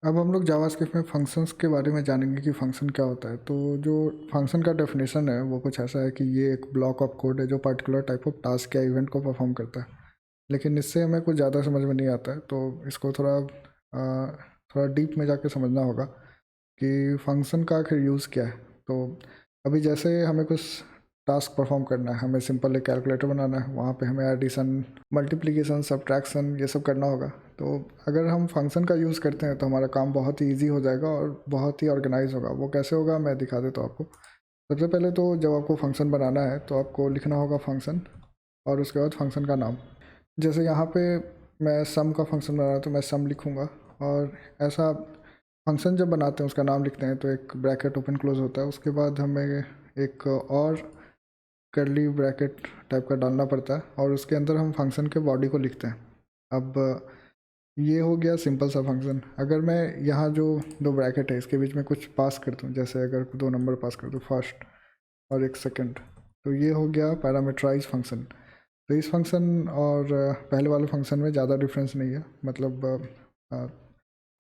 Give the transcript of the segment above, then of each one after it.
अब हम लोग जावास्क्रिप्ट में फंक्शंस के बारे में जानेंगे कि फ़ंक्शन क्या होता है। तो जो फंक्शन का डेफिनेशन है वो कुछ ऐसा है कि ये एक ब्लॉक ऑफ कोड है जो पर्टिकुलर टाइप ऑफ टास्क या इवेंट को परफॉर्म करता है। लेकिन इससे हमें कुछ ज़्यादा समझ में नहीं आता है, तो इसको थोड़ा डीप में जाके समझना होगा कि फंक्शन का आखिर यूज़ क्या है। तो अभी जैसे हमें कुछ टास्क परफॉर्म करना है, हमें सिंपल एक कैलकुलेटर बनाना है, वहाँ पे हमें एडिशन, मल्टीप्लिकेशन, सब्ट्रैक्शन ये सब करना होगा। तो अगर हम फंक्शन का यूज़ करते हैं तो हमारा काम बहुत ही ईजी हो जाएगा और बहुत ही ऑर्गेनाइज होगा। वो कैसे होगा मैं दिखा देता हूँ आपको। सबसे पहले तो जब आपको फंक्शन बनाना है तो आपको लिखना होगा फंक्शन और उसके बाद फंक्शन का नाम। जैसे यहाँ पे मैं सम का फंक्शन बना रहा हूँ तो मैं सम लिखूँगा। और ऐसा फंक्शन जब बनाते हैं उसका नाम लिखते हैं तो एक ब्रैकेट ओपन क्लोज होता है, उसके बाद हमें एक और कर्ली ब्रैकेट टाइप का डालना पड़ता है और उसके अंदर हम फंक्शन के बॉडी को लिखते हैं। अब ये हो गया सिंपल सा फंक्शन। अगर मैं यहाँ जो दो ब्रैकेट है इसके बीच में कुछ पास कर दूँ, जैसे अगर दो नंबर पास कर दूँ, फर्स्ट और एक सेकंड, तो ये हो गया पैरामीटराइज फंक्शन। तो इस फंक्शन और पहले वाले फंक्शन में ज़्यादा डिफरेंस नहीं है, मतलब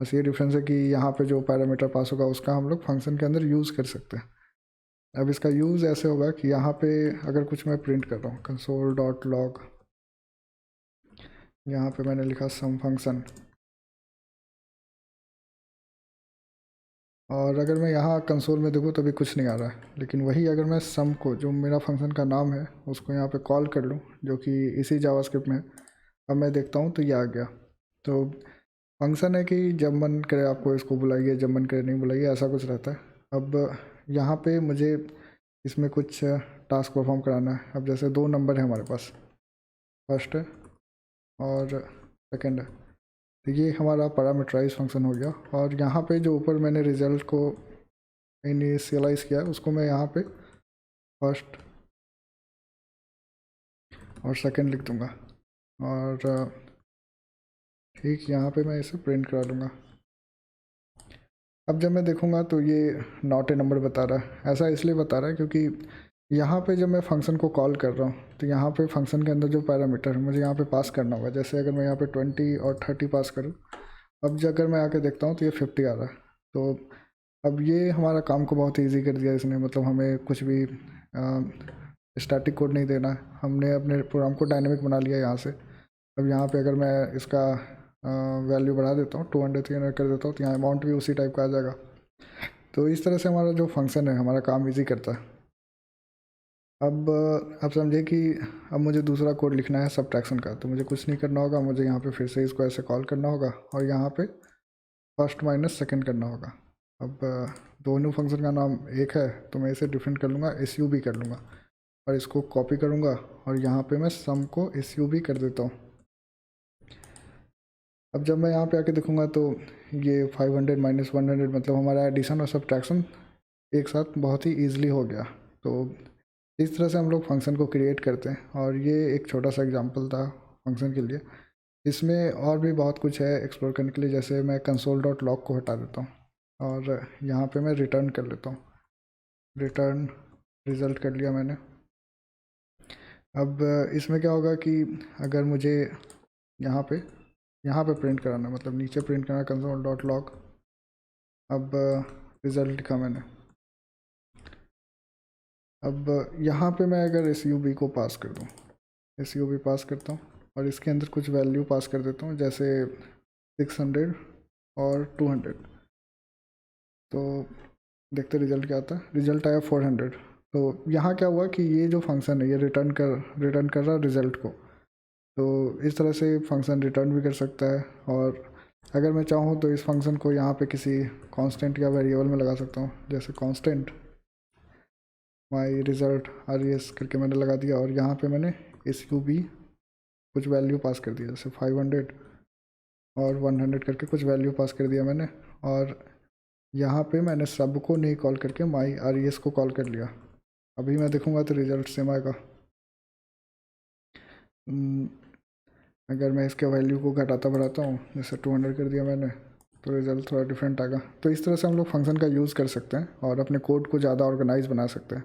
बस ये डिफरेंस है कि यहाँ पे जो पैरामीटर पास होगा उसका हम लोग फंक्शन के अंदर यूज़ कर सकते हैं। अब इसका यूज़ ऐसे होगा कि यहाँ पे अगर कुछ मैं प्रिंट कर रहा हूँ कंसोल डॉट लॉग, यहाँ पे मैंने लिखा सम फंक्शन, और अगर मैं यहाँ कंसोल में देखूँ तो भी कुछ नहीं आ रहा है। लेकिन वही अगर मैं सम को, जो मेरा फंक्शन का नाम है, उसको यहाँ पे कॉल कर लूँ, जो कि इसी जावास्क्रिप्ट में है, अब मैं देखता हूँ तो ये आ गया। तो फंक्शन है कि जब मन करे आपको इसको बुलाइए, जब मन करे नहीं बुलाइए, ऐसा कुछ रहता है। अब यहाँ पे मुझे इसमें कुछ टास्क परफॉर्म कराना है। अब जैसे दो नंबर है हमारे पास, फर्स्ट है और सेकंड है, तो ये हमारा पैरामीटराइज फंक्शन हो गया। और यहाँ पे जो ऊपर मैंने रिजल्ट को इनिशियलाइज़ किया उसको मैं यहाँ पे फर्स्ट और सेकंड लिख दूँगा और ठीक यहाँ पे मैं इसे प्रिंट करा लूँगा। अब जब मैं देखूँगा तो ये नॉट ए नंबर बता रहा है। ऐसा इसलिए बता रहा है क्योंकि यहाँ पे जब मैं फंक्शन को कॉल कर रहा हूँ तो यहाँ पे फंक्शन के अंदर जो पैरामीटर है मुझे यहाँ पे पास करना होगा। जैसे अगर मैं यहाँ पे 20 और 30 पास करूँ, अब जब अगर मैं आके देखता हूँ तो ये 50 आ रहा है। तो अब ये हमारा काम को बहुत ईजी कर दिया इसने, मतलब हमें कुछ भी स्टैटिक कोड नहीं देना है, हमने अपने प्रोग्राम को डायनेमिक बना लिया यहाँ से। अब यहाँ पे अगर मैं इसका वैल्यू बढ़ा देता हूँ, 200 300 कर देता हूँ, तो यहाँ अमाउंट भी उसी टाइप का आ जाएगा। तो इस तरह से हमारा जो फंक्शन है हमारा काम ईजी करता है। अब आप समझे कि अब मुझे दूसरा कोड लिखना है सब्ट्रैक्शन का, तो मुझे कुछ नहीं करना होगा, मुझे यहाँ पे फिर से इसको ऐसे कॉल करना होगा और यहाँ पे फर्स्ट माइनस सेकंड करना होगा। अब दोनों फंक्शन का नाम एक है तो मैं इसे डिफरेंट कर लूँगा, एस यू बी कर लूँगा और इसको कॉपी करूँगा और यहाँ पे मैं सम को एस यू बी कर देता हूँ। अब जब मैं यहाँ पे आके देखूँगा तो ये 500 माइनस 100, मतलब हमारा एडिशन और सब्ट्रैक्शन एक साथ बहुत ही ईजिली हो गया। तो इस तरह से हम लोग फंक्शन को क्रिएट करते हैं और ये एक छोटा सा एग्जांपल था फंक्शन के लिए। इसमें और भी बहुत कुछ है एक्सप्लोर करने के लिए। जैसे मैं कंसोल डॉट लॉग को हटा देता हूँ और यहाँ पे मैं रिटर्न कर लेता हूँ, रिटर्न रिज़ल्ट कर लिया मैंने। अब इसमें क्या होगा कि अगर मुझे यहाँ पे प्रिंट कराना, मतलब नीचे प्रिंट करना कंसोल डॉट लॉग, अब रिज़ल्ट लिखा मैंने। अब यहाँ पे मैं अगर एस यू बी को पास कर दूँ, एस यू बी पास करता हूँ और इसके अंदर कुछ वैल्यू पास कर देता हूँ, जैसे 600 और 200, तो देखते रिजल्ट क्या आता है। रिजल्ट आया 400। तो यहाँ क्या हुआ कि ये जो फंक्शन है ये रिटर्न कर रहा है रिजल्ट को। तो इस तरह से फंक्शन रिटर्न भी कर सकता है, और अगर मैं चाहूँ तो इस फंक्शन को यहाँ पे किसी कांस्टेंट या वेरिएबल में लगा सकता हूँ। जैसे कांस्टेंट माई रिज़ल्ट आर एस करके मैंने लगा दिया और यहाँ पे मैंने एस यू बी कुछ वैल्यू पास कर दिया, जैसे 500 और 100 करके कुछ वैल्यू पास कर दिया मैंने। और यहाँ पे मैंने सब को नहीं कॉल करके माई आर एस को कॉल कर लिया। अभी मैं देखूँगा तो रिज़ल्ट सेम आएगा। अगर मैं इसके वैल्यू को घटाता बढ़ाता हूँ, जैसे 200 कर दिया मैंने, तो रिज़ल्ट थोड़ा डिफरेंट आएगा। तो इस तरह से हम लोग फंक्शन का यूज़ कर सकते हैं और अपने कोड को ज़्यादा ऑर्गेनाइज बना सकते हैं।